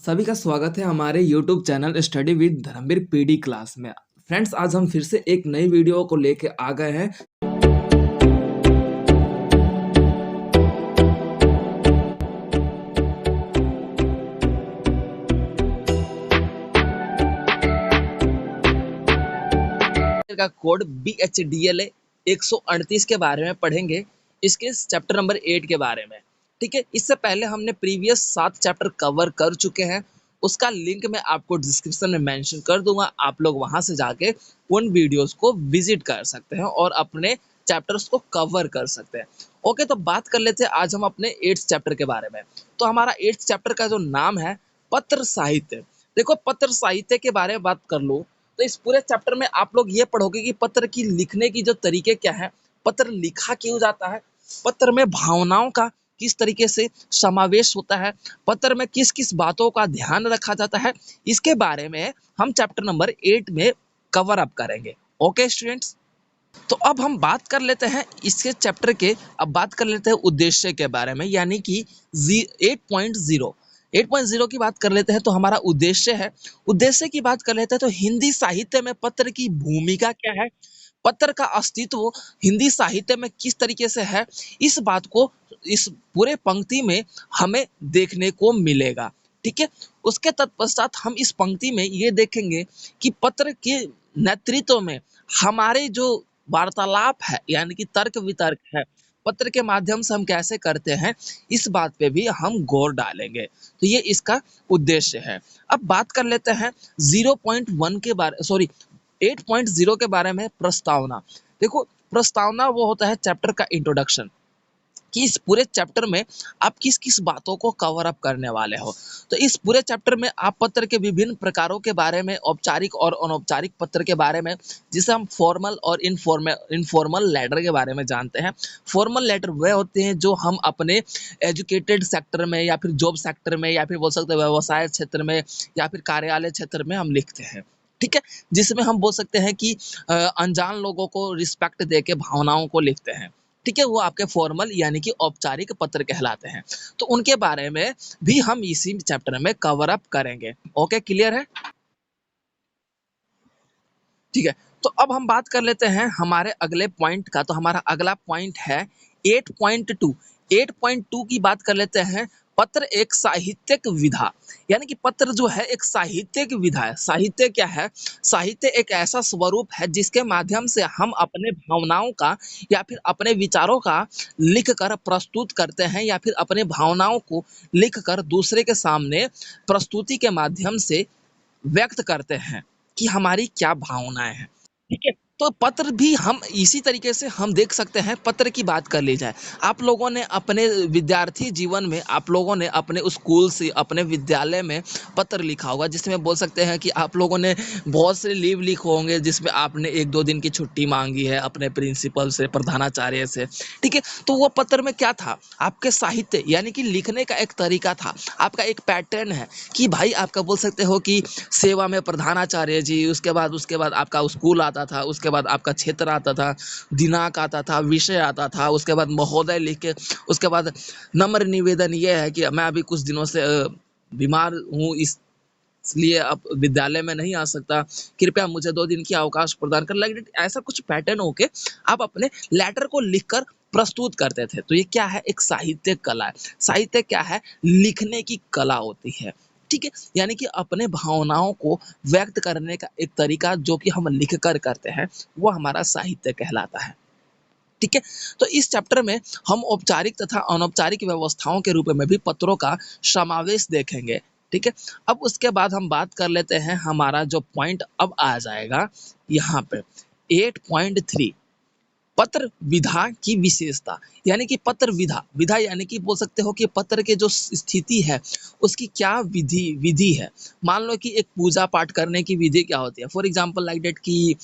सभी का स्वागत है हमारे YouTube channel study with Dharmveer PD class में। फ्रेंड्स, आज हम फिर से एक नई वीडियो को लेके आ गए हैं। का कोड BHDLA 138 के बारे में पढ़ेंगे, इसके चैप्टर नंबर 8 के बारे में। ठीक है, इससे पहले हमने प्रीवियस 7 चैप्टर कवर कर चुके हैं। उसका लिंक मैं आपको डिस्क्रिप्शन में मेंशन कर दूंगा, आप लोग वहां से जाके उन वीडियोस को विजिट कर सकते हैं और अपने चैप्टर्स को कवर कर सकते हैं। ओके, तो बात कर लेते हैं आज हम अपने 8th चैप्टर के बारे में। तो हमारा 8th चैप्टर का जो नाम है पत्र साहित्य। देखो, पत्र साहित्य के बारे में बात कर लो तो इस पूरे चैप्टर में आप लोग ये पढ़ोगे कि पत्र की लिखने की जो तरीके क्या है, पत्र लिखा क्यों जाता है, पत्र में भावनाओं का किस तरीके से समावेश होता है, पत्र में किस किस बातों का ध्यान रखा जाता है, इसके बारे में हम चैप्टर नंबर 8 में कवर अप करेंगे। ओके स्टूडेंट्स, तो अब हम बात कर लेते हैं इसके चैप्टर के, अब बात कर लेते हैं उद्देश्य के बारे में, यानी कि 8.0 की बात कर लेते हैं। तो हमारा उद्देश्य है, उद्देश्य की बात कर लेते हैं तो हिंदी साहित्य में पत्र की भूमिका क्या है, पत्र का अस्तित्व हिंदी साहित्य में किस तरीके से है, इस बात को इस पूरे पंक्ति में हमें देखने को मिलेगा। ठीक है, उसके तत्पश्चात हम इस पंक्ति में ये देखेंगे कि पत्र के नेतृत्व में हमारे जो वार्तालाप है, यानी कि तर्क वितर्क है, पत्र के माध्यम से हम कैसे करते हैं, इस बात पे भी हम गौर डालेंगे। तो ये इसका उद्देश्य है। अब बात कर लेते हैं 8.0 के बारे में, प्रस्तावना। देखो, प्रस्तावना वो होता है चैप्टर का इंट्रोडक्शन, कि इस पूरे चैप्टर में आप किस किस बातों को कवर अप करने वाले हो। तो इस पूरे चैप्टर में आप पत्र के विभिन्न प्रकारों के बारे में, औपचारिक और अनौपचारिक पत्र के बारे में, जिसे हम फॉर्मल और इनफॉर्मल लेटर के बारे में जानते हैं। फॉर्मल लेटर वह होते हैं जो हम अपने एजुकेटेड सेक्टर में या फिर जॉब सेक्टर में या फिर बोल सकते हैं व्यवसाय क्षेत्र में या फिर कार्यालय क्षेत्र में हम लिखते हैं। ठीक है, जिसमें हम बोल सकते हैं कि अनजान लोगों को रिस्पेक्ट दे के भावनाओं को लिखते हैं। ठीक है, वो आपके फॉर्मल यानी कि औपचारिक पत्र कहलाते हैं। तो उनके बारे में भी हम इसी चैप्टर में कवर अप करेंगे। ओके, क्लियर है? ठीक है, तो अब हम बात कर लेते हैं हमारे अगले पॉइंट का। तो हमारा अगला पॉइंट है 8.2। 8.2 की बात कर लेते हैं, पत्र एक साहित्यिक विधा, यानी कि पत्र जो है एक साहित्यिक विधा है। साहित्य क्या है? साहित्य एक ऐसा स्वरूप है जिसके माध्यम से हम अपने भावनाओं का या फिर अपने विचारों का लिख कर प्रस्तुत करते हैं, या फिर अपने भावनाओं को लिख कर दूसरे के सामने प्रस्तुति के माध्यम से व्यक्त करते हैं कि हमारी क्या भावनाएं हैं। ठीक है, तो पत्र भी हम इसी तरीके से हम देख सकते हैं। पत्र की बात कर ली जाए, आप लोगों ने अपने विद्यार्थी जीवन में, आप लोगों ने अपने स्कूल से, अपने विद्यालय में पत्र लिखा होगा, जिसमें बोल सकते हैं कि आप लोगों ने बहुत से लीव लिखे होंगे, जिसमें आपने 1-2 दिन की छुट्टी मांगी है अपने प्रिंसिपल से, प्रधानाचार्य से। ठीक है, तो वो पत्र में क्या था? आपके साहित्य यानी कि लिखने का एक तरीका था, आपका एक पैटर्न है कि भाई आपका बोल सकते हो कि सेवा में प्रधानाचार्य जी, उसके बाद आपका स्कूल आता था, उसके बाद आपका क्षेत्र आता था, दिनांक आता था, विषय आता था, उसके बाद महोदय लिख के, उसके बाद नम्र निवेदन ये है कि मैं अभी कुछ दिनों से बीमार हूँ, इसलिए अब विद्यालय में नहीं आ सकता, कृपया मुझे 2 दिन की अवकाश प्रदान कर। लाइक ऐसा कुछ पैटर्न होके आप अपने लेटर को लिखकर प्रस्तुत करते थे। तो ये क्या है? एक साहित्य कला है। साहित्य क्या है? लिखने की कला होती है। ठीक है, यानी कि अपने भावनाओं को व्यक्त करने का एक तरीका जो कि हम लिख कर करते हैं, वो हमारा साहित्य कहलाता है। ठीक है, तो इस चैप्टर में हम औपचारिक तथा अनौपचारिक व्यवस्थाओं के रूप में भी पत्रों का समावेश देखेंगे। ठीक है, अब उसके बाद हम बात कर लेते हैं, हमारा जो पॉइंट अब आ जाएगा यहाँ पे 8.3, पत्र विधा की विशेषता। यानी कि पत्र विधा, विधा यानी कि बोल सकते हो कि पत्र के जो स्थिति है उसकी क्या विधि है। मान लो कि एक पूजा पाठ करने की विधि क्या होती है। फॉर एग्जाम्पल लाइक डेट की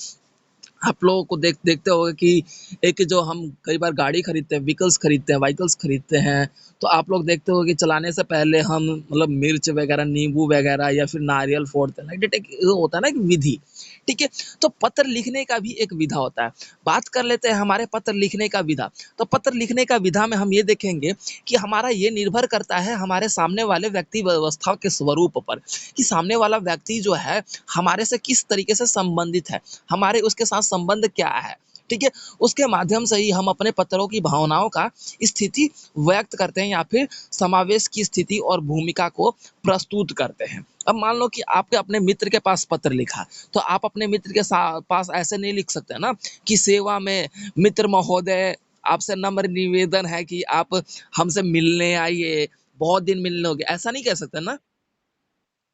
आप लोगों को देखते होंगे कि एक जो हम कई बार गाड़ी खरीदते हैं, व्हीकल्स खरीदते हैं, तो आप लोग देखते हो कि चलाने से पहले हम मतलब मिर्च वगैरह, नींबू वगैरह या फिर नारियल फोड़ते हैं। लाइक डेट एक होता है ना, एक विधि। ठीक है? तो पत्र लिखने का भी एक विधा होता है। बात कर लेते हैं हमारे पत्र लिखने का विधा। तो पत्र लिखने का विधा में हम ये देखेंगे कि हमारा ये निर्भर करता है हमारे सामने वाले व्यक्ति व्यवस्था के स्वरूप पर, कि सामने वाला व्यक्ति जो है हमारे से किस तरीके से संबंधित है, हमारे उसके साथ संबंध क्या है, ठीक है? उसके माध्यम से ही हम अपने पत्रों की भावनाओं का स्थिति व्यक्त करते हैं या फिर समावेश की स्थिति और भूमिका को प्रस्तुत करते हैं। अब मान लो कि आपके अपने मित्र के पास पत्र लिखा, तो आप अपने मित्र के पास ऐसे नहीं लिख सकते ना कि सेवा में मित्र महोदय, आपसे नम्र निवेदन है कि आप हमसे मिलने आइए, बहुत दिन मिलने हो गए, ऐसा नहीं कह सकते ना।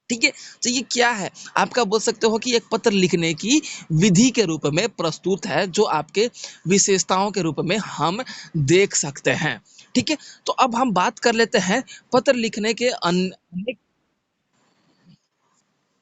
ठीक है? तो ये क्या है? आपका बोल सकते हो कि एक पत्र लिखने की विधि के रूप में प्रस्तुत है, जो आपके विशेषताओं के रूप में हम देख सकते हैं। ठीक है? तो अब हम बात कर लेते हैं पत्र लिखने के अनेक।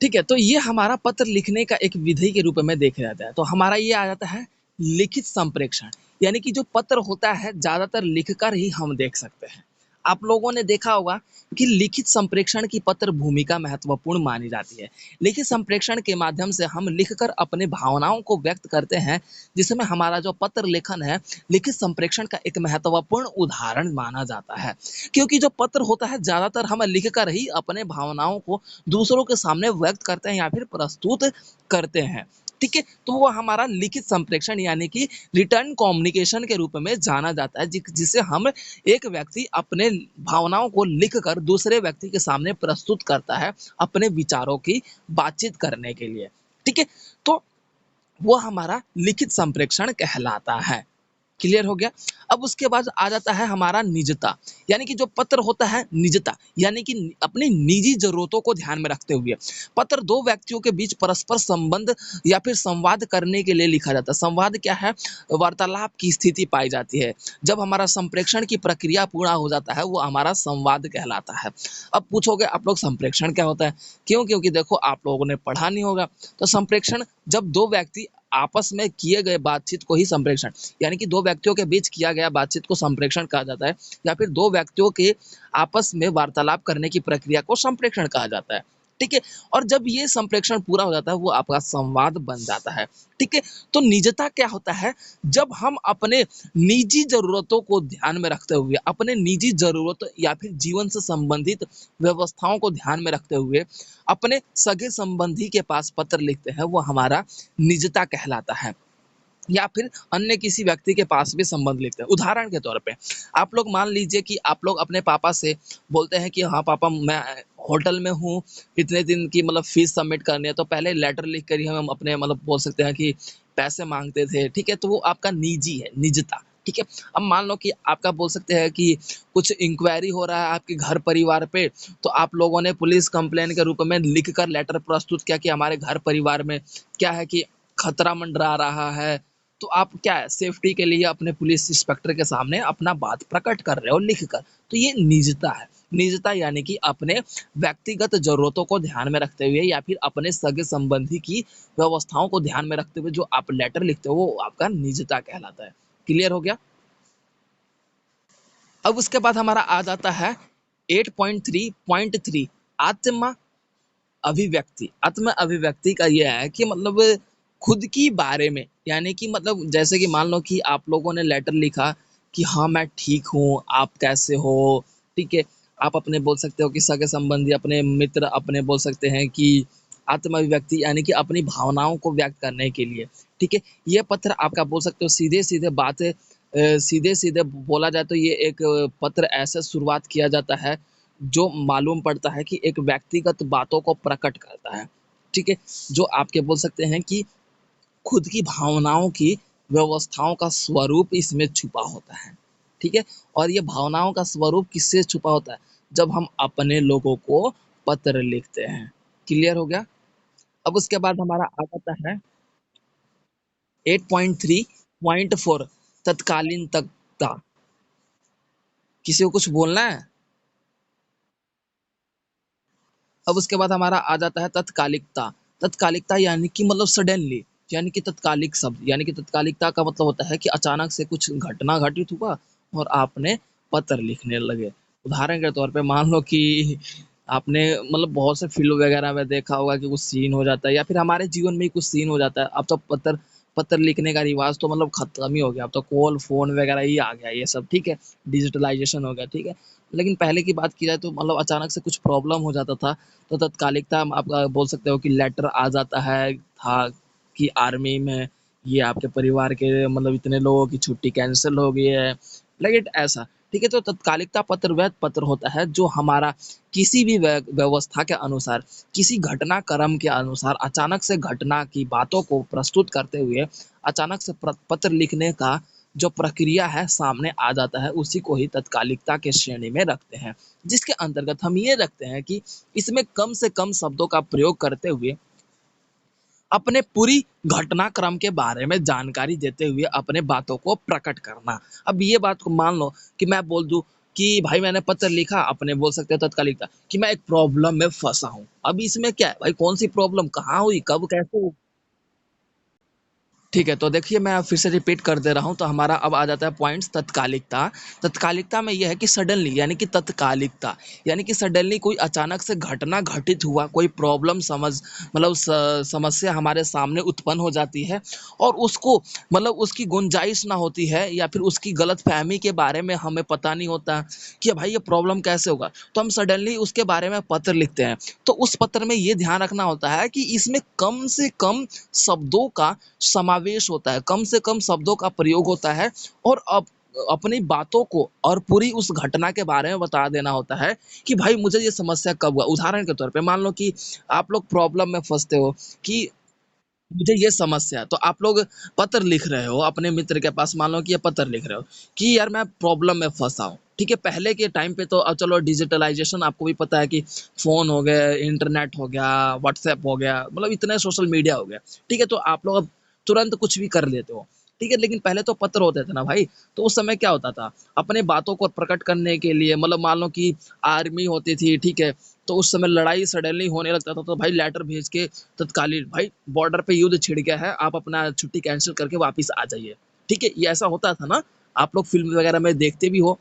ठीक है? तो ये हमारा पत्र लिखने का एक विधि के रूप में देखा जाता है। तो हमारा ये आ जाता है लिखित संप्रेषण, यानी कि जो पत्र होता है ज़्यादातर लिखकर ही हम देख सकते हैं। आप लोगों ने देखा होगा कि लिखित संप्रेषण की पत्र भूमिका महत्वपूर्ण मानी जाती है। लिखित संप्रेषण के माध्यम से हम लिखकर अपने भावनाओं को व्यक्त करते हैं, जिसमें हमारा जो पत्र लेखन है, लिखित संप्रेषण का एक महत्वपूर्ण उदाहरण माना जाता है। क्योंकि जो पत्र होता है ज़्यादातर हम लिखकर ही अपने भावनाओं को दूसरों के सामने व्यक्त करते हैं या फिर प्रस्तुत करते हैं। ठीक है? तो वो हमारा लिखित संप्रेषण यानी कि रिटर्न कम्युनिकेशन के रूप में जाना जाता है, जिसे हम एक व्यक्ति अपने भावनाओं को लिखकर दूसरे व्यक्ति के सामने प्रस्तुत करता है अपने विचारों की बातचीत करने के लिए। ठीक है? तो वो हमारा लिखित संप्रेषण कहलाता है। क्लियर हो गया? अब उसके बाद आ जाता है हमारा निजता, यानी कि जो पत्र होता है निजता, यानी कि अपनी निजी ज़रूरतों को ध्यान में रखते हुए। पत्र 2 व्यक्तियों के बीच परस्पर संबंध या फिर संवाद करने के लिए लिखा जाता है। संवाद क्या है? वार्तालाप की स्थिति पाई जाती है। जब हमारा संप्रेषण की प्रक्रिया पूरा हो जाता है, वो हमारा संवाद कहलाता है। अब पूछोगे आप लोग संप्रेषण क्या होता है? क्यों? क्योंकि देखो आप लोगों ने पढ़ा नहीं होगा। तो संप्रेषण जब 2 व्यक्ति आपस में किए गए बातचीत को ही संप्रेषण, यानी कि 2 व्यक्तियों के बीच किया गया बातचीत को संप्रेषण कहा जाता है, या फिर 2 व्यक्तियों के आपस में वार्तालाप करने की प्रक्रिया को संप्रेषण कहा जाता है। ठीक है? और जब ये संप्रेषण पूरा हो जाता है, वो आपका संवाद बन जाता है। ठीक है? तो निजता क्या होता है? जब हम अपने निजी ज़रूरतों को ध्यान में रखते हुए, अपने निजी ज़रूरत या फिर जीवन से संबंधित व्यवस्थाओं को ध्यान में रखते हुए, अपने सगे संबंधी के पास पत्र लिखते हैं, वो हमारा निजता कहलाता है। या फिर अन्य किसी व्यक्ति के पास भी संबंध लिखते हैं। उदाहरण के तौर पे आप लोग मान लीजिए कि आप लोग अपने पापा से बोलते हैं कि हाँ पापा, मैं होटल में हूँ, इतने दिन की मतलब फीस सबमिट करनी है, तो पहले लेटर लिख कर ही हम अपने मतलब बोल सकते हैं कि पैसे मांगते थे। ठीक है? तो वो आपका निजी है, निजता। ठीक है? अब मान लो कि आपका बोल सकते हैं कि कुछ इंक्वायरी हो रहा है आपके घर परिवार पे, तो आप लोगों ने पुलिस कंप्लेन के रूप में लिख कर लेटर प्रस्तुत किया कि हमारे घर परिवार में क्या है कि खतरा मंडरा रहा है। तो आप क्या है सेफ्टी के लिए अपने पुलिस इंस्पेक्टर के सामने अपना बात प्रकट कर रहे हो लिख कर। तो ये निजता है। निजता यानी कि अपने व्यक्तिगत ज़रूरतों को ध्यान में रखते हुए या फिर अपने सगे-संबंधी की व्यवस्थाओं को ध्यान में रखते हुए जो आप लेटर लिखते हो, वो आपका निजता कहलाता है। क्लियर हो गया? अब उसके बाद हमारा आ जाता है 8.3.3 आत्म अभिव्यक्ति। आत्म अभिव्यक्ति का ये है कि मतलब खुद की बारे में, यानी कि मतलब जैसे कि मान लो कि आप लोगों ने लेटर लिखा कि हाँ मैं ठीक हूँ, आप कैसे हो? ठीक है? आप अपने बोल सकते हो कि सगे संबंधी, अपने मित्र अपने बोल सकते हैं कि आत्म अभिव्यक्ति यानी कि अपनी भावनाओं को व्यक्त करने के लिए। ठीक है? ये पत्र आपका बोल सकते हो सीधे-सीधे बातें, सीधे-सीधे बोला जाए तो ये एक पत्र ऐसे शुरुआत किया जाता है, जो मालूम पड़ता है कि एक व्यक्तिगत बातों को प्रकट करता है। ठीक है? जो आपके बोल सकते हैं कि खुद की भावनाओं की व्यवस्थाओं का स्वरूप इसमें छुपा होता है। ठीक है? और ये भावनाओं का स्वरूप किससे छुपा होता है? जब हम अपने लोगों को पत्र लिखते हैं। क्लियर हो गया? अब उसके बाद हमारा आ जाता है 8.3.4 तत्कालीनता। किसी को कुछ बोलना है? अब उसके बाद हमारा आ जाता है तत्कालिकता। तत्कालिकता यानी कि मतलब सडनली, यानी कि तत्कालिक शब्द, यानी कि तत्कालिकता का मतलब होता है कि अचानक से कुछ घटना घटित हुआ और आपने पत्र लिखने लगे। उदाहरण के तौर पे मान लो कि आपने मतलब बहुत से फ़िल्म वगैरह में देखा होगा कि कुछ सीन हो जाता है या फिर हमारे जीवन में ही कुछ सीन हो जाता है। अब तो पत्र पत्र लिखने का रिवाज़ तो मतलब ख़त्म ही हो गया। अब तो कॉल, फ़ोन वगैरह ही आ गया ये सब, ठीक है? डिजिटलाइज़ेशन हो गया, ठीक है? लेकिन पहले की बात की जाए तो मतलब अचानक से कुछ प्रॉब्लम हो जाता था, तो तत्कालिकता आप बोल सकते हो कि लेटर आ जाता है था कि आर्मी में ये आपके परिवार के मतलब इतने लोगों की छुट्टी कैंसल हो गई है, लाइक इट ऐसा। ठीक है, तो तत्कालिकता पत्र वह पत्र होता है जो हमारा किसी भी व्यवस्था के अनुसार, किसी घटनाक्रम के अनुसार अचानक से घटना की बातों को प्रस्तुत करते हुए अचानक से पत्र लिखने का जो प्रक्रिया है सामने आ जाता है, उसी को ही तत्कालिकता के श्रेणी में रखते हैं। जिसके अंतर्गत हम ये रखते हैं कि इसमें कम से कम शब्दों का प्रयोग करते हुए अपने पूरी घटनाक्रम के बारे में जानकारी देते हुए अपने बातों को प्रकट करना। अब ये बात को मान लो कि मैं बोल दूँ कि भाई मैंने पत्र लिखा, अपने बोल सकते हो तत्कालिकता कि मैं एक प्रॉब्लम में फँसा हूँ। अब इसमें क्या है भाई, कौन-सी प्रॉब्लम, कहाँ हुई, कब, कैसे हुई? ठीक है, तो देखिए मैं फिर से रिपीट कर दे रहा हूँ, तो हमारा अब आ जाता है पॉइंट्स तत्कालिकता। तत्कालिकता में ये है कि सडनली यानी कि तत्कालिकता, यानी कि सडनली कोई अचानक से घटना घटित हुआ, कोई प्रॉब्लम मतलब समस्या हमारे सामने उत्पन्न हो जाती है और उसको मतलब उसकी गुंजाइश ना होती है या फिर उसकी गलतफ़हमी के बारे में हमें पता नहीं होता कि भाई ये प्रॉब्लम कैसे होगा, तो हम सडनली उसके बारे में पत्र लिखते हैं। तो उस पत्र में ये ध्यान रखना होता है कि इसमें कम से कम शब्दों का समावेश होता है, कम से कम शब्दों का प्रयोग होता है और अपनी बातों को और पूरी उस घटना के बारे में बता देना होता है कि भाई मुझे ये समस्या कब हुआ। उदाहरण के तौर पे मान लो कि आप लोग प्रॉब्लम में फँसते हो कि मुझे ये समस्या है, तो आप लोग पत्र लिख रहे हो अपने मित्र के पास, मान लो कि ये पत्र लिख रहे हो कि यार मैं प्रॉब्लम में फँसा हूँ। ठीक है, पहले के टाइम पे तो चलो डिजिटलाइज़ेशन आपको भी पता है कि फ़ोन हो गए, इंटरनेट हो गया, व्हाट्सएप हो गया, मतलब इतने सोशल मीडिया हो गया। ठीक है, तो आप लोग अब तुरंत कुछ भी कर लेते हो। ठीक है, लेकिन पहले तो पत्र होते थे ना भाई, तो उस समय क्या होता था, अपने बातों को प्रकट करने के लिए मतलब मान लो कि आर्मी होती थी, ठीक है, तो उस समय लड़ाई सडनली होने लगता था, तो भाई लेटर भेज के तत्कालीन भाई बॉर्डर पे युद्ध छिड़ गया है, आप अपना छुट्टी कैंसल करके वापस आ जाइए। ठीक है, ये ऐसा होता था ना, आप लोग फ़िल्म वगैरह में देखते भी हो।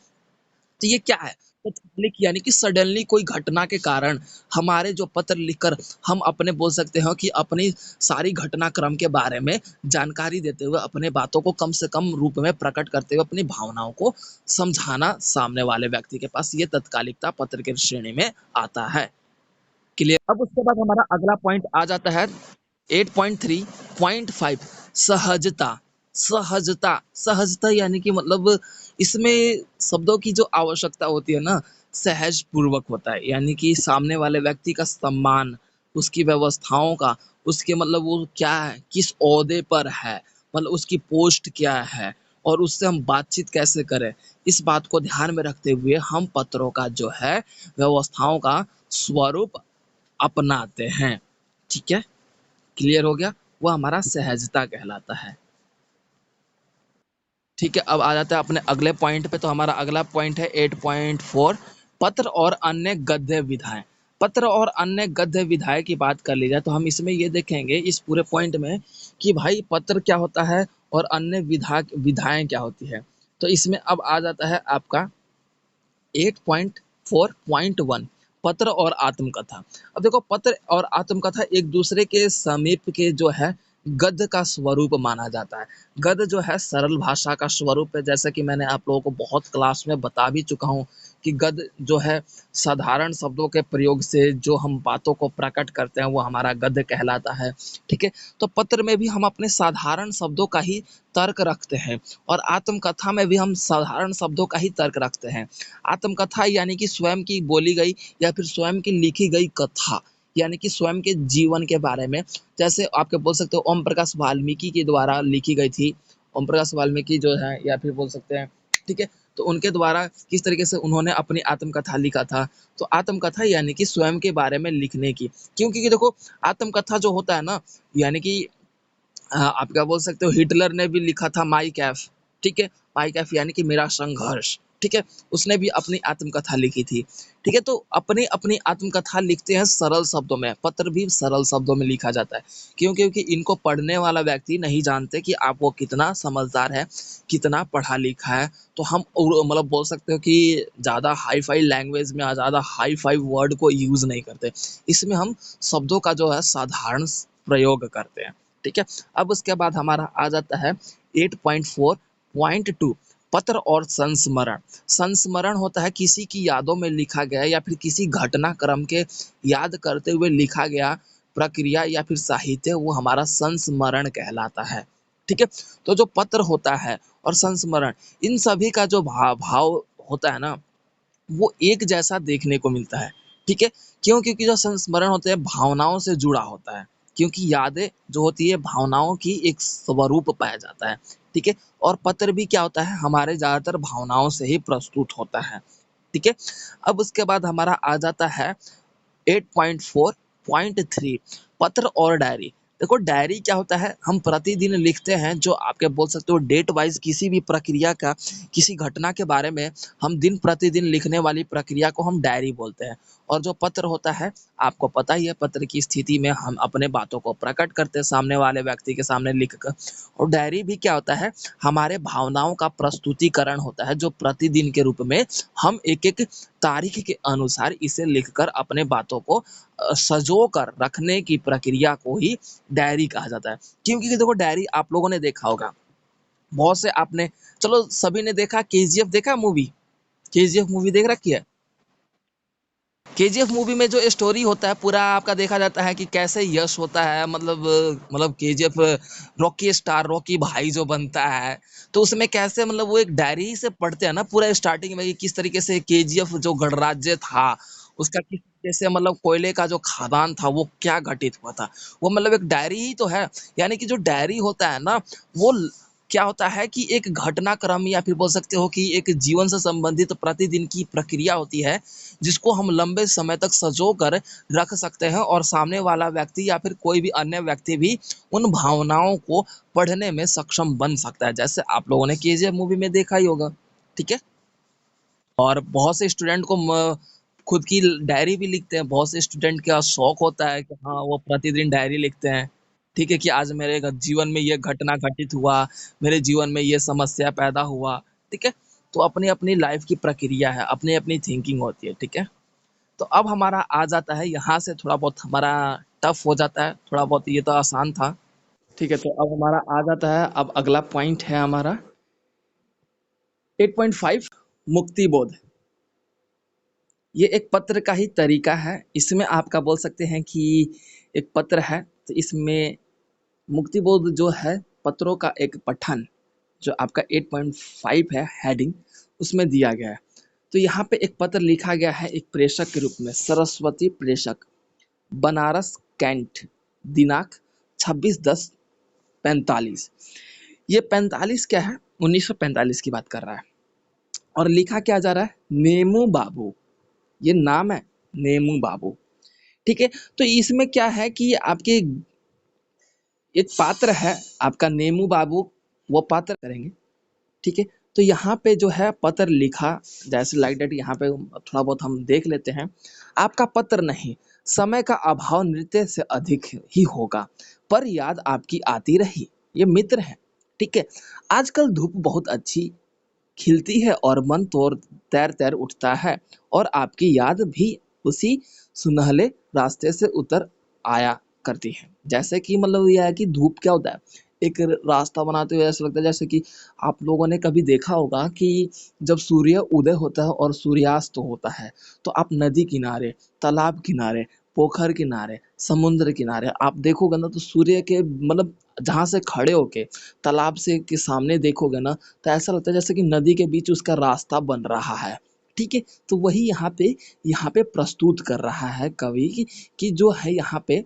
तो ये क्या है? तत्कालिक यानी कि सडनली कोई घटना के कारण हमारे जो पत्र लिखकर हम अपने बोल सकते हो कि अपनी सारी घटनाक्रम के बारे में जानकारी देते हुए अपने बातों को कम से कम रूप में प्रकट करते हुए अपनी भावनाओं को समझाना सामने वाले व्यक्ति के पास, ये तत्कालिकता पत्र की श्रेणी में आता है। क्लियर? अब उसके बाद हमारा अगला पॉइंट आ जाता है 8.3.5 सहजता। सहजता सहजता यानी कि मतलब इसमें शब्दों की जो आवश्यकता होती है ना, सहज पूर्वक होता है, यानी कि सामने वाले व्यक्ति का सम्मान, उसकी व्यवस्थाओं का, उसके मतलब वो क्या है, किस ओहदे पर है, मतलब उसकी पोस्ट क्या है और उससे हम बातचीत कैसे करें, इस बात को ध्यान में रखते हुए हम पत्रों का जो है व्यवस्थाओं का स्वरूप अपनाते हैं। ठीक है? क्लियर हो गया? वो हमारा सहजता कहलाता है। ठीक है, अब आ जाते हैं अपने अगले पॉइंट पे, तो हमारा अगला पॉइंट है 8.4 पत्र और अन्य गद्य विधाएँ। पत्र और अन्य गद्य विधाएँ की बात कर ली जाए तो हम इसमें ये देखेंगे इस पूरे पॉइंट में कि भाई पत्र क्या होता है और अन्य विधाएँ क्या होती है। तो इसमें अब आ जाता है आपका 8.4.1 पत्र और आत्मकथा। अब देखो पत्र और आत्मकथा एक दूसरे के समीप के जो है गद्य का स्वरूप माना जाता है। गद्य जो है सरल भाषा का स्वरूप है, जैसा कि मैंने आप लोगों को बहुत क्लास में बता भी चुका हूँ कि गद्य जो है साधारण शब्दों के प्रयोग से जो हम बातों को प्रकट करते हैं वो हमारा गद्य कहलाता है। ठीक है? तो पत्र में भी हम अपने साधारण शब्दों का ही तर्क रखते हैं और आत्मकथा में भी हम साधारण शब्दों का ही तर्क रखते हैं। आत्मकथा यानी कि स्वयं की बोली गई या फिर स्वयं की लिखी गई कथा, यानी कि स्वयं के जीवन के बारे में, जैसे आपके बोल सकते हो ओम प्रकाश वाल्मीकि के द्वारा लिखी गई थी। ओम प्रकाश वाल्मीकि जो है या फिर बोल सकते हैं, ठीक है, तो उनके द्वारा किस तरीके से उन्होंने अपनी आत्मकथा लिखा था। तो आत्मकथा यानी कि स्वयं के बारे में लिखने की, क्योंकि कि देखो आत्मकथा जो होता है ना, यानी कि आप क्या बोल सकते हो, हिटलर ने भी लिखा था माई कैफ। ठीक है, माई कैफ यानी कि मेरा संघर्ष। ठीक है? उसने भी अपनी आत्मकथा लिखी थी, ठीक है? तो अपनी आत्मकथा लिखते हैं सरल शब्दों में, पत्र भी सरल शब्दों में लिखा जाता है। क्यों? क्योंकि इनको पढ़ने वाला व्यक्ति नहीं जानते कि आप वो कितना समझदार है, कितना पढ़ा-लिखा है। तो हम मतलब बोल सकते हो कि ज़्यादा हाई-फाई लैंग्वेज में ज़्यादा हाई-फाई वर्ड को यूज़ नहीं करते। इसमें हम शब्दों का जो है साधारण प्रयोग करते हैं, ठीक है? अब उसके बाद हमारा आ जाता है 8.4.2 पत्र और संस्मरण। संस्मरण होता है किसी की यादों में लिखा गया या फिर किसी घटनाक्रम के याद करते हुए लिखा गया प्रक्रिया या फिर साहित्य, वो हमारा संस्मरण कहलाता है, ठीक है? तो जो पत्र होता है और संस्मरण, इन सभी का जो भाव होता है ना, वो एक जैसा देखने को मिलता है, ठीक है? क्यों? क्योंकि जो संस्मरण होते हैं भावनाओं से जुड़ा होता है, क्योंकि यादें जो होती है भावनाओं की एक स्वरूप पाया जाता है, ठीक है? और पत्र भी क्या होता है, हमारे ज़्यादातर भावनाओं से ही प्रस्तुत होता है, ठीक है? अब उसके बाद हमारा आ जाता है 8.4.3 पत्र और डायरी। देखो डायरी क्या होता है, हम प्रतिदिन लिखते हैं जो आपके बोल सकते हो डेट वाइज़ किसी भी प्रक्रिया का, किसी घटना के बारे में हम दिन प्रतिदिन लिखने वाली प्रक्रिया को हम डायरी बोलते हैं। और जो पत्र होता है, आपको पता ही है पत्र की स्थिति में हम अपने बातों को प्रकट करते हैं सामने वाले व्यक्ति के सामने लिख कर। और डायरी भी क्या होता है, हमारे भावनाओं का प्रस्तुतिकरण होता है जो प्रतिदिन के रूप में हम एक-एक तारीख के अनुसार इसे लिखकर अपने बातों को सँजो कर रखने की प्रक्रिया को ही डायरी कहा जाता है। क्योंकि देखो डायरी आप लोगों ने देखा होगा, बहुत से आपने, चलो सभी ने देखा, केजीएफ देखा मूवी? केजीएफ मूवी देख रखी है? केजीएफ मूवी में जो स्टोरी होता है पूरा आपका देखा जाता है कि कैसे यश होता है, मतलब केजीएफ रॉकी स्टार, रॉकी भाई जो बनता है, तो उसमें कैसे मतलब वो एक डायरी से पढ़ते हैं ना पूरा स्टार्टिंग में कि किस तरीके से केजीएफ जो गणराज्य था, उसका किस तरीके से मतलब कोयले का जो खदान था वो क्या घटित हुआ था। वो मतलब एक डायरी ही तो है। यानी कि जो डायरी होता है ना, वो क्या होता है कि एक घटनाक्रम या फिर बोल सकते हो कि एक जीवन से संबंधित प्रतिदिन की प्रक्रिया होती है, जिसको हम लंबे समय तक सँजो कर रख सकते हैं और सामने वाला व्यक्ति या फिर कोई भी अन्य व्यक्ति भी उन भावनाओं को पढ़ने में सक्षम बन सकता है। जैसे आप लोगों ने केजीएफ मूवी में देखा ही होगा, ठीक है? और बहुत से स्टूडेंट को खुद की डायरी भी लिखते हैं। बहुत से स्टूडेंट का शौक होता है कि हाँ, वो प्रतिदिन डायरी लिखते हैं। ठीक है कि आज मेरे जीवन में ये घटना घटित हुआ, मेरे जीवन में ये समस्या पैदा हुआ, ठीक है? तो अपनी-अपनी लाइफ की प्रक्रिया है, अपनी-अपनी थिंकिंग होती है, ठीक है? तो अब हमारा आ जाता है यहाँ से थोड़ा बहुत हमारा टफ हो जाता है, थोड़ा बहुत ये तो आसान था। ठीक है, तो अब हमारा आ जाता है, अब अगला पॉइंट है हमारा 8.5 मुक्ति बोध। ये एक पत्र का ही तरीका है। इसमें आपका बोल सकते हैं कि एक पत्र है, तो इसमें मुक्तिबोध जो है, पत्रों का एक पठन, जो आपका 8.5 है हेडिंग, उसमें दिया गया है। तो यहाँ पे एक पत्र लिखा गया है एक प्रेषक के रूप में, सरस्वती प्रेषक, बनारस कैंट, दिनांक 26/10/45। ये 45 क्या है? 1945 की बात कर रहा है। और लिखा क्या जा रहा है? नेमू बाबू। ये नाम है, नेमू बाबू। ठीक है? तो इसमें क्या है कि आपके एक पात्र है आपका नेमू बाबू, वो पात्र करेंगे, ठीक है? तो यहाँ पे जो है पत्र लिखा, जैसे लाइक दैट, यहाँ पे थोड़ा बहुत हम देख लेते हैं। आपका पत्र नहीं, समय का अभाव नृत्य से अधिक ही होगा, पर याद आपकी आती रही। ये मित्र है, ठीक है? आजकल धूप बहुत अच्छी खिलती है और मन तैर-तैर उठता है और आपकी याद भी उसी सुनहले रास्ते से उतर आया करती है। जैसे कि मतलब ये है कि धूप क्या होता है? एक रास्ता बनाते हुए ऐसा लगता है जैसे कि आप लोगों ने कभी देखा होगा कि जब सूर्य उदय होता है और सूर्यास्त होता है, तो आप नदी किनारे, तालाब किनारे, पोखर किनारे, समुद्र किनारे आप देखोगे ना, तो सूर्य के मतलब जहाँ से खड़े होके तालाब से के सामने देखोगे ना, तो ऐसा लगता है जैसे कि नदी के बीच उसका रास्ता बन रहा है, ठीक है? तो वही यहाँ पे प्रस्तुत कर रहा है कवि कि जो है यहाँ पे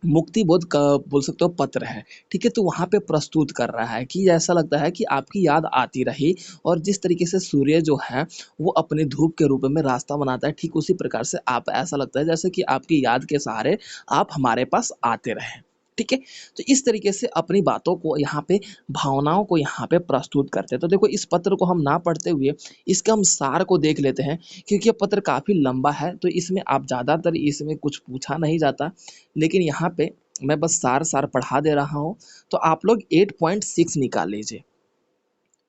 मुक्ति बोध का बोल सकते हो पत्र है, ठीक है? तो वहाँ पे प्रस्तुत कर रहा है कि ऐसा लगता है कि आपकी याद आती रही, और जिस तरीके से सूर्य जो है वो अपने धूप के रूप में रास्ता बनाता है, ठीक उसी प्रकार से आप, ऐसा लगता है जैसे कि आपकी याद के सहारे आप हमारे पास आते रहें, ठीक है? तो इस तरीके से अपनी बातों को यहाँ पे भावनाओं को यहाँ पे प्रस्तुत करते हैं। तो देखो इस पत्र को हम ना पढ़ते हुए इसका हम सार को देख लेते हैं क्योंकि ये पत्र काफ़ी लंबा है तो इसमें आप ज़्यादातर इसमें कुछ पूछा नहीं जाता। लेकिन यहाँ पे मैं बस सार-सार पढ़ा दे रहा हूँ। तो आप लोग 8.6 निकाल लीजिए।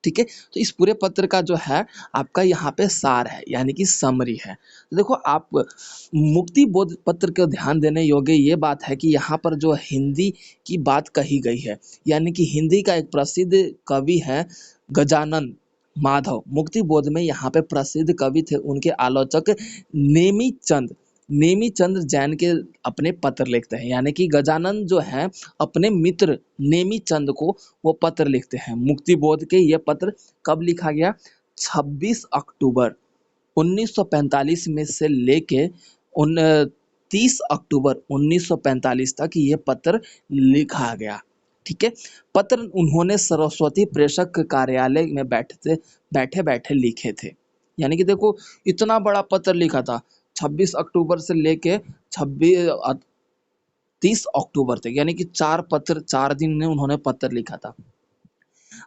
ठीक है? तो इस पूरे पत्र का जो है आपका यहाँ पे सार है यानी कि समरी है। तो देखो आप मुक्ति बोध पत्र को ध्यान देने योग्य ये बात है कि यहाँ पर जो हिंदी की बात कही गई है यानी कि हिंदी का एक प्रसिद्ध कवि है गजानन माधव। मुक्ति बोध में यहाँ पे प्रसिद्ध कवि थे उनके आलोचक नेमीचंद नेमीचंद जैन के अपने पत्र लिखते हैं यानी कि गजानन जो है अपने मित्र नेमीचंद को वो पत्र लिखते हैं। मुक्ति बोध के ये पत्र कब लिखा गया? 26 अक्टूबर 1945 में से लेके 30 अक्टूबर 1945 तक ये पत्र लिखा गया। ठीक है? पत्र उन्होंने सरस्वती प्रेषक कार्यालय में बैठे-बैठे लिखे थे। यानी कि देखो इतना बड़ा पत्र लिखा था 26 अक्टूबर से लेके 30 अक्टूबर तक यानी कि 4 दिन में उन्होंने पत्र लिखा था।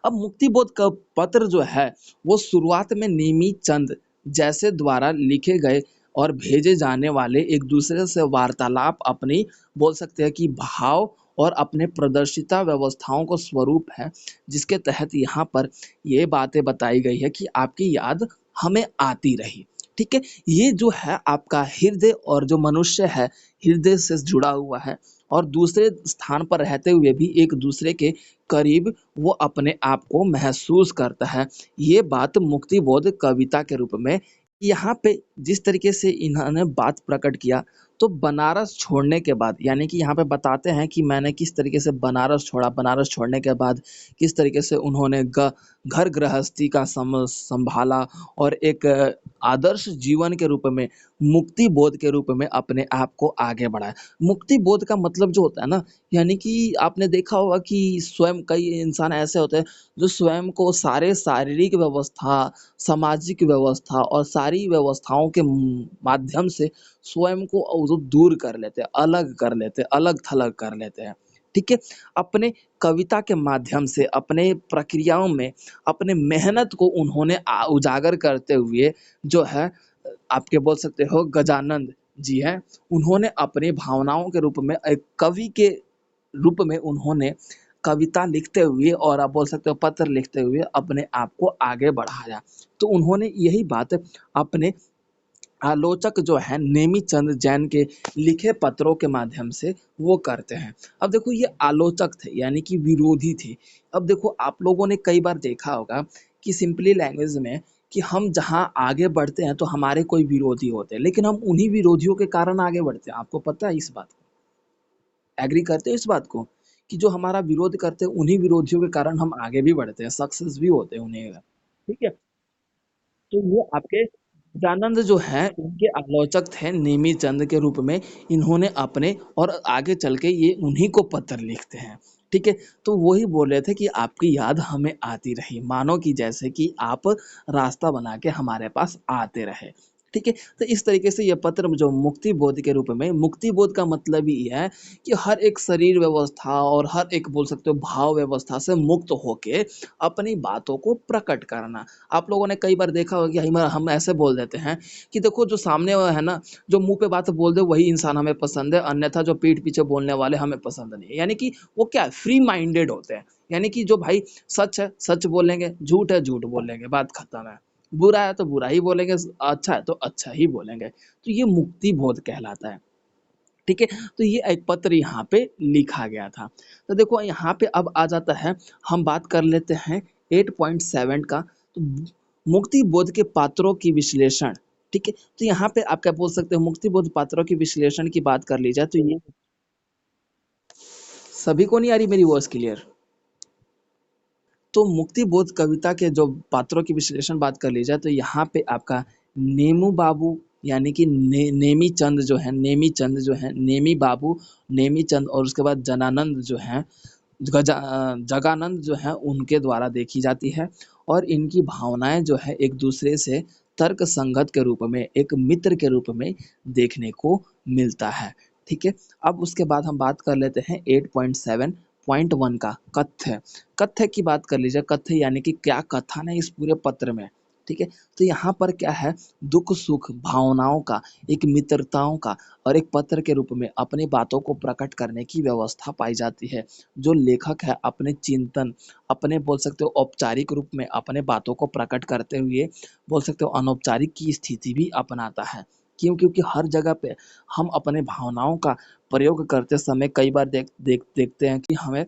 अब मुक्तिबोध का पत्र जो है वो शुरुआत में नेमीचंद जैसे द्वारा लिखे गए और भेजे जाने वाले एक दूसरे से वार्तालाप अपनी बोल सकते हैं कि भाव और अपने प्रदर्शिता व्यवस्थाओं को स्वरूप है जिसके तहत यहाँ पर ये बातें बताई गई है कि आपकी याद हमें आती रही। ठीक है? ये जो है आपका हृदय और जो मनुष्य है हृदय से जुड़ा हुआ है और दूसरे स्थान पर रहते हुए भी एक दूसरे के करीब वो अपने आप को महसूस करता है। ये बात मुक्तिबोध कविता के रूप में यहाँ पे जिस तरीके से इन्होंने बात प्रकट किया तो बनारस छोड़ने के बाद यानी कि यहाँ पे बताते हैं कि मैंने किस तरीके से बनारस छोड़ा, बनारस छोड़ने के बाद किस तरीके से उन्होंने घर गृहस्थी का संभाला और एक आदर्श जीवन के रूप में मुक्ति बोध के रूप में अपने आप को आगे बढ़ाया। मुक्ति बोध का मतलब जो होता है ना यानी कि आपने देखा होगा कि स्वयं कई इंसान ऐसे होते हैं जो स्वयं को सारे शारीरिक व्यवस्था, सामाजिक व्यवस्था और सारी व्यवस्थाओं के माध्यम से स्वयं को वो दूर कर लेते हैं, अलग कर लेते हैं, अलग-थलग कर लेते हैं। ठीक है? अपने कविता के माध्यम से, अपने प्रक्रियाओं में, अपने मेहनत को उन्होंने उजागर करते हुए जो है आपके बोल सकते हो गजानंद जी हैं, उन्होंने अपनी भावनाओं के रूप में एक कवि के रूप में उन्होंने कविता लिखते हुए और आप बोल सकते हो पत्र लिखते हुए अपने आप को आगे बढ़ाया। तो उन्होंने यही बात अपने आलोचक जो है नेमीचंद जैन के लिखे पत्रों के माध्यम से वो करते हैं। अब देखो ये आलोचक थे यानी कि विरोधी थे। अब देखो आप लोगों ने कई बार देखा होगा कि सिंपली लैंग्वेज में कि हम जहाँ आगे बढ़ते हैं तो हमारे कोई विरोधी होते हैं, लेकिन हम उन्हीं विरोधियों के कारण आगे बढ़ते हैं। आपको पता है इस बात को? एग्री करते हो इस बात को? कि जो हमारा विरोध करते हैं उन्हीं विरोधियों के कारण हम आगे भी बढ़ते हैं, सक्सेस भी होते हैं उन्हीं का। ठीक है? तो ये आपके गजानंद जो हैं इनके आलोचक थे नेमीचंद के रूप में इन्होंने अपने और आगे चल के ये उन्हीं को पत्र लिखते हैं। ठीक है? तो वही बोल रहे थे कि आपकी याद हमें आती रही, मानो कि जैसे कि आप रास्ता बना के हमारे पास आते रहे। ठीक है? तो इस तरीके से ये पत्र जो मुक्ति बोध के रूप में मुक्ति बोध का मतलब ही ये है कि हर एक शरीर व्यवस्था और हर एक बोल सकते हो भाव व्यवस्था से मुक्त होके अपनी बातों को प्रकट करना। आप लोगों ने कई बार देखा होगा कि हम ऐसे बोल देते हैं कि देखो जो सामने वाला है ना, जो मुँह पे बात बोल दे वही इंसान हमें पसंद है, अन्यथा जो पीठ पीछे बोलने वाले हमें पसंद नहीं है। यानी कि वो क्या है फ्री माइंडेड होते हैं। यानी कि जो भाई सच है, सच बोलेंगे, झूठ है, झूठ बोलेंगे, बात खत्म है। बुरा है तो बुरा ही बोलेंगे, अच्छा है तो अच्छा ही बोलेंगे। तो ये मुक्ति बोध कहलाता है। ठीक है? तो ये एक पत्र यहाँ पे लिखा गया था। तो देखो यहाँ पे अब आ जाता है, हम बात कर लेते हैं 8.7 का। तो मुक्ति बोध के पात्रों की विश्लेषण, ठीक है? तो यहाँ पे आप क्या बोल सकते हो मुक्ति बोध पात्रों की विश्लेषण की बात कर ली जाए तो ये सभी को नहीं आ रही मेरी वॉइस क्लियर? तो मुक्ति बोध कविता के जो पात्रों की विश्लेषण बात कर ली जाए तो यहाँ पे आपका नेमू बाबू यानी कि नेमीचंद जो है नेमीचंद जो है नेमी बाबू नेमीचंद और उसके बाद जनानंद जो हैं जगानंद जो है उनके द्वारा देखी जाती है और इनकी भावनाएं जो है एक दूसरे से तर्क संगत के रूप में एक मित्र के रूप में देखने को मिलता है। ठीक है। अब उसके बाद हम बात कर लेते हैं 8.7.1 का कथ्य। कथ्य की बात कर लीजिए। कथ्य यानी कि क्या कथन है इस पूरे पत्र में, ठीक है। तो यहाँ पर क्या है, दुख सुख भावनाओं का, एक मित्रताओं का और एक पत्र के रूप में अपनी बातों को प्रकट करने की व्यवस्था पाई जाती है। जो लेखक है अपने चिंतन, अपने बोल सकते हो औपचारिक रूप में अपने बातों को प्रकट करते हुए बोल सकते हो अनौपचारिक की स्थिति भी अपनाता है। क्यों? क्योंकि हर जगह पे हम अपने भावनाओं का प्रयोग करते समय कई बार देखते हैं कि हमें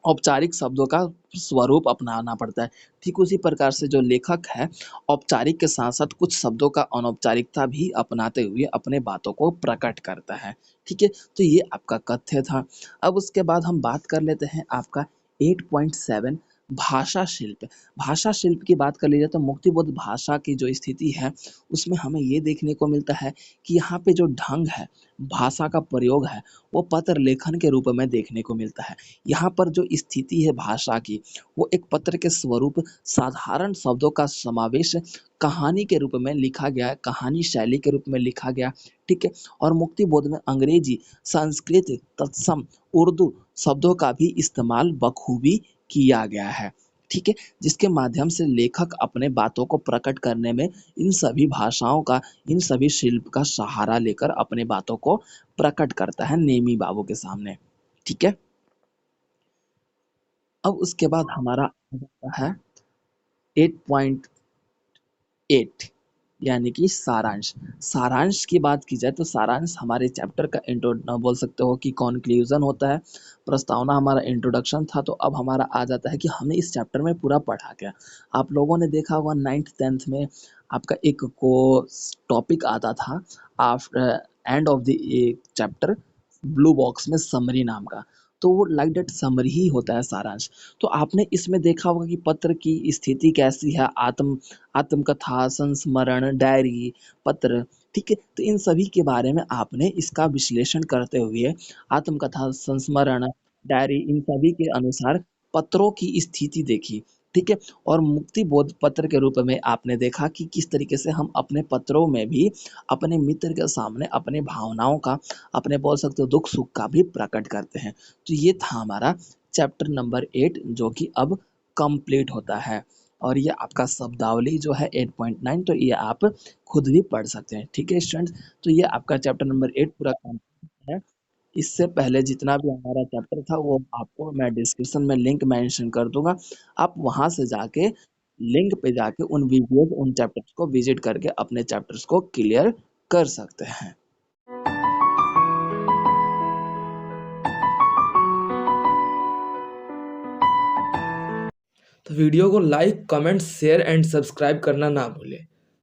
औपचारिक शब्दों का स्वरूप अपनाना पड़ता है। ठीक उसी प्रकार से जो लेखक है, औपचारिक के साथ-साथ कुछ शब्दों का अनौपचारिकता भी अपनाते हुए अपने बातों को प्रकट करता है। ठीक है? तो ये आपका कथ्य था। अब उसके बाद हम बात कर लेते हैं आपका 8.7 भाषा शिल्प। भाषा शिल्प की बात कर लीजिए तो मुक्तिबोध भाषा की जो स्थिति है, उसमें हमें ये देखने को मिलता है कि यहाँ पे जो ढंग है, भाषा का प्रयोग है, वो पत्र लेखन के रूप में देखने को मिलता है। यहाँ पर जो स्थिति है भाषा की, वो एक पत्र के स्वरूप साधारण शब्दों का समावेश कहानी के रूप में लिखा गया है, कहानी शैली के रूप में लिखा गया, ठीक है? और मुक्तिबोध में अंग्रेजी, संस्कृत, तत्सम, उर्दू शब्दों का भी इस्तेमाल बखूबी किया गया है, ठीक है? जिसके माध्यम से लेखक अपने बातों को प्रकट करने में इन सभी भाषाओं का, इन सभी शिल्प का सहारा लेकर अपने बातों को प्रकट करता है नेमी बाबू के सामने, ठीक है? अब उसके बाद हमारा आ जाता है 8.8 यानी कि सारांश। सारांश की बात की जाए तो सारांश हमारे चैप्टर का बोल सकते हो कि कॉन्क्लूजन होता है। प्रस्तावना हमारा इंट्रोडक्शन था, तो अब हमारा आ जाता है कि हमने इस चैप्टर में पूरा पढ़ा क्या। आप लोगों ने देखा होगा 9th 10th में आपका एक को टॉपिक आता था after end of the chapter, blue box में समरी नाम का। तो वो लाइक दैट समरी ही होता है सारांश। तो आपने इसमें देखा होगा कि पत्र की स्थिति कैसी है, आत्मकथा, संस्मरण, डायरी, पत्र, ठीक है? तो इन सभी के बारे में आपने इसका विश्लेषण करते हुए आत्मकथा, संस्मरण, डायरी इन सभी के अनुसार पत्रों की स्थिति देखी, ठीक है? और मुक्तिबोध पत्र के रूप में आपने देखा कि किस तरीके से हम अपने पत्रों में भी अपने मित्र के सामने अपनी भावनाओं का, अपने बोल सकते हो दुख-सुख का भी प्रकट करते हैं। तो ये था हमारा चैप्टर नंबर 8 जो कि अब कंप्लीट होता है। और ये आपका शब्दावली जो है 8.9, तो ये आप खुद भी पढ़ सकते हैं, ठीक है स्टूडेंट्स? तो ये आपका चैप्टर नंबर 8 पूरा कंप्लीट है। इससे पहले जितना भी हमारा चैप्टर था वो आपको मैं डिस्क्रिप्शन में लिंक मेंशन कर दूँगा। आप वहाँ से जाके लिंक पे जाके उन वीडियोज़, उन चैप्टर्स को विज़िट करके अपने चैप्टर्स को क्लियर कर सकते हैं। तो वीडियो को like, comment, share and subscribe करना ना भूलें।